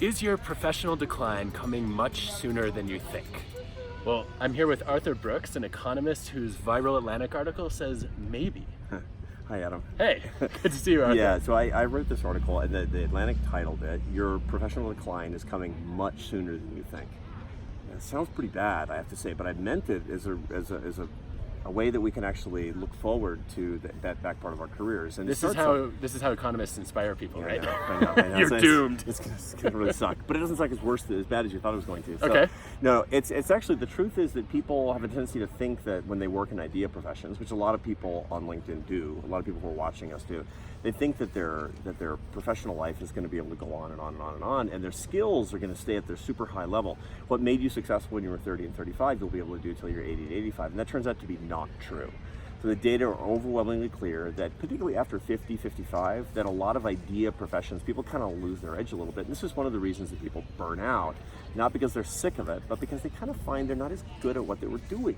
Is your professional decline coming much sooner than you think? Well, I'm here with Arthur Brooks, an economist whose viral Atlantic article says maybe. Hi, Adam. Hey, good to see you, Arthur. Yeah, so I wrote this article, and the Atlantic titled it, "Your Professional Decline is Coming Much Sooner Than You Think." And it sounds pretty bad, I have to say, but I meant it as a way that we can actually look forward to that back part of our careers. And this is how economists inspire people, right? I know. You're doomed. It's gonna really suck, but it doesn't suck as bad as you thought it was going to. So, Okay. No, it's actually, the truth is that people have a tendency to think that when they work in idea professions, which a lot of people on LinkedIn do, a lot of people who are watching us do, they think that their professional life is going to be able to go on and on and on and on, and their skills are going to stay at their super high level. What made you successful when you were 30 and 35, you'll be able to do till you're 80 and 85, and that turns out to be not true. So the data are overwhelmingly clear that particularly after 50, 55, that a lot of idea professions, people kind of lose their edge a little bit. And this is one of the reasons that people burn out, not because they're sick of it, but because they kind of find they're not as good at what they were doing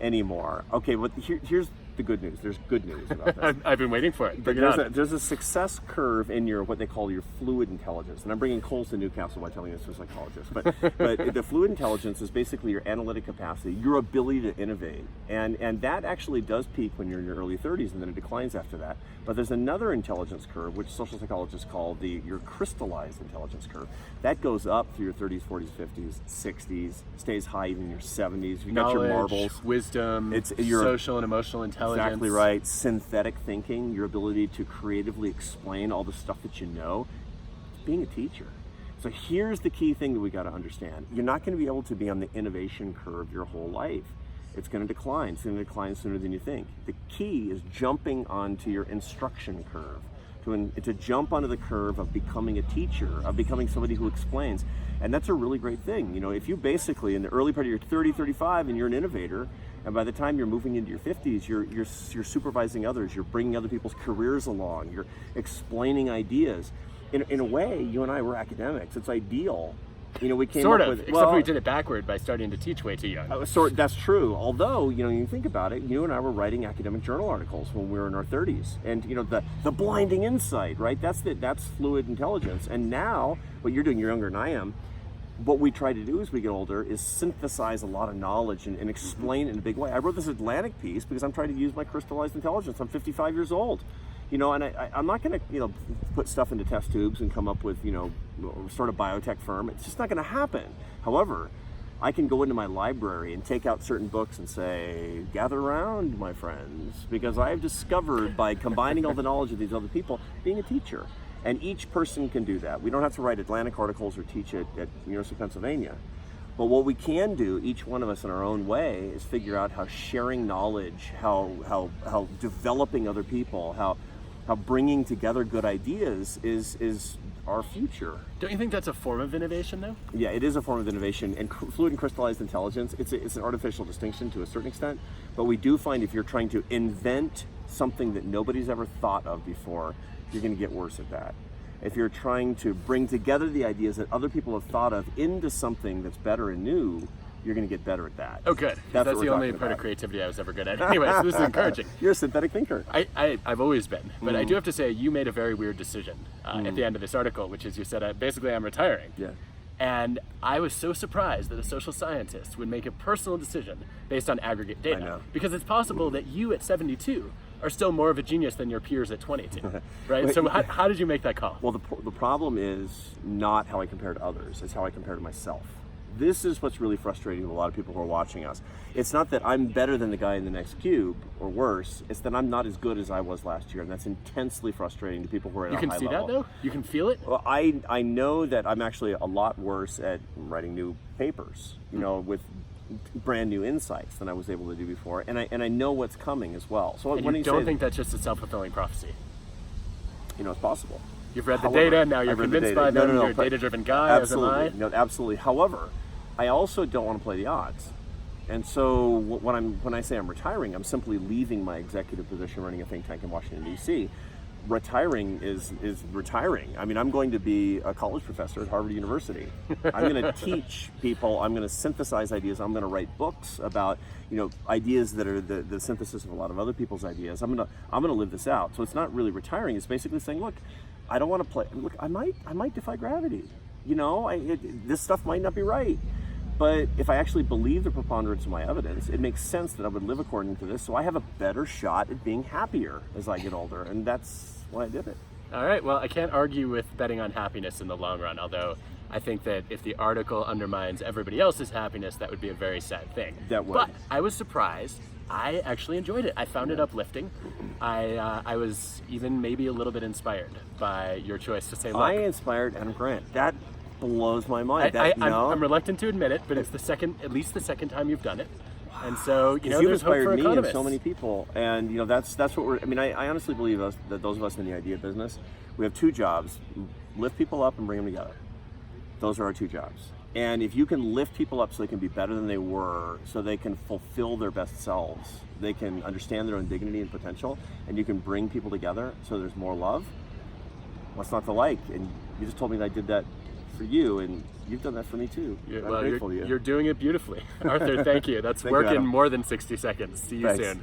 anymore. Okay, but here's the good news. There's good news about this. I've been waiting for it. Bring it on. There's a success curve in what they call your fluid intelligence. And I'm bringing Coles to Newcastle by telling you this to a psychologist. But the fluid intelligence is basically your analytic capacity, your ability to innovate. And that actually does peak when you're in your early 30s, and then it declines after that. But there's another intelligence curve, which social psychologists call your crystallized intelligence curve. That goes up through your 30s, 40s, 50s, 60s, stays high even in your 70s. You got your marbles. Wisdom, your social and emotional intelligence. Exactly right. Synthetic thinking, your ability to creatively explain all the stuff that you know. Being a teacher. So here's the key thing that we got to understand. You're not going to be able to be on the innovation curve your whole life. It's going to decline. It's going to decline sooner than you think. The key is jumping onto your instruction curve. To jump onto the curve of becoming a teacher, of becoming somebody who explains. And that's a really great thing. You know, if you basically, in the early part of your 30, 35, and you're an innovator, and by the time you're moving into your 50s, you're supervising others, you're bringing other people's careers along, you're explaining ideas. In a way, you and I were academics. It's ideal. You know, we came sort up of, with, except we did it backward by starting to teach way too young. That's true. Although, you know, you think about it, you and I were writing academic journal articles when we were in our 30s, and you know, the blinding insight, right? That's fluid intelligence. And now, what you're doing, you're younger than I am. What we try to do as we get older is synthesize a lot of knowledge and explain it in a big way. I wrote this Atlantic piece because I'm trying to use my crystallized intelligence. I'm 55 years old. You know, and I'm not going to, you know, put stuff into test tubes and come up with, you know, sort of biotech firm. It's just not going to happen. However, I can go into my library and take out certain books and say, gather around, my friends, because I have discovered by combining all the knowledge of these other people, being a teacher. And each person can do that. We don't have to write Atlantic articles or teach it at University of Pennsylvania. But what we can do, each one of us in our own way, is figure out how sharing knowledge, how developing other people, how bringing together good ideas is our future. Don't you think that's a form of innovation, though? Yeah, it is a form of innovation. And fluid and crystallized intelligence, it's an artificial distinction to a certain extent. But we do find if you're trying to invent something that nobody's ever thought of before, you're going to get worse at that. If you're trying to bring together the ideas that other people have thought of into something that's better and new, you're going to get better at that. Oh, good. That's the only part of creativity I was ever good at. Anyway, so this is encouraging. You're a synthetic thinker. I've always been. But I do have to say, you made a very weird decision at the end of this article, which is you said, basically, I'm retiring. Yeah. And I was so surprised that a social scientist would make a personal decision based on aggregate data. I know. Because it's possible that you at 72 are still more of a genius than your peers at 22, right? So how did you make that call? Well, the problem is not how I compare to others, it's how I compare to myself. This is what's really frustrating to a lot of people who are watching us. It's not that I'm better than the guy in the next cube, or worse, it's that I'm not as good as I was last year, and that's intensely frustrating to people who are at a high level. You can see that, though? You can feel it? Well, I know that I'm actually a lot worse at writing new papers, you know, with brand new insights than I was able to do before, and I know what's coming as well. So and you don't think that's just a self-fulfilling prophecy? You know, it's possible. You've read the data, now you're convinced by them, you're a data-driven guy, absolutely. as am I. No, absolutely. However, I also don't want to play the odds. And so when I say I'm retiring, I'm simply leaving my executive position running a think tank in Washington, D.C. Retiring is retiring. I mean, I'm going to be a college professor at Harvard University. I'm going to teach people, I'm going to synthesize ideas, I'm going to write books about, you know, ideas that are the synthesis of a lot of other people's ideas. I'm going to live this out. So it's not really retiring, it's basically saying, look, I don't want to play. Look, I might defy gravity. this stuff might not be right. But if I actually believe the preponderance of my evidence, it makes sense that I would live according to this, so I have a better shot at being happier as I get older, and that's why I did it. All right, well, I can't argue with betting on happiness in the long run, although I think that if the article undermines everybody else's happiness, that would be a very sad thing. That would. But I was surprised. I actually enjoyed it. I found it uplifting. I was even maybe a little bit inspired by your choice to say, look. I inspired Adam Grant. That blows my mind. I'm reluctant to admit it, but it's at least the second time you've done it. And so, you've there's hope for inspired me economists. and so many people. And, that's what I honestly believe that those of us in the idea business, we have two jobs: lift people up and bring them together. Those are our two jobs. And if you can lift people up so they can be better than they were, so they can fulfill their best selves, they can understand their own dignity and potential, and you can bring people together so there's more love, what's not to like? And you just told me that I did that for you, and you've done that for me too. I'm grateful to you. You're doing it beautifully. Arthur, thank you. That's Thank you, work in Adam. more than 60 seconds. See you Thanks. soon.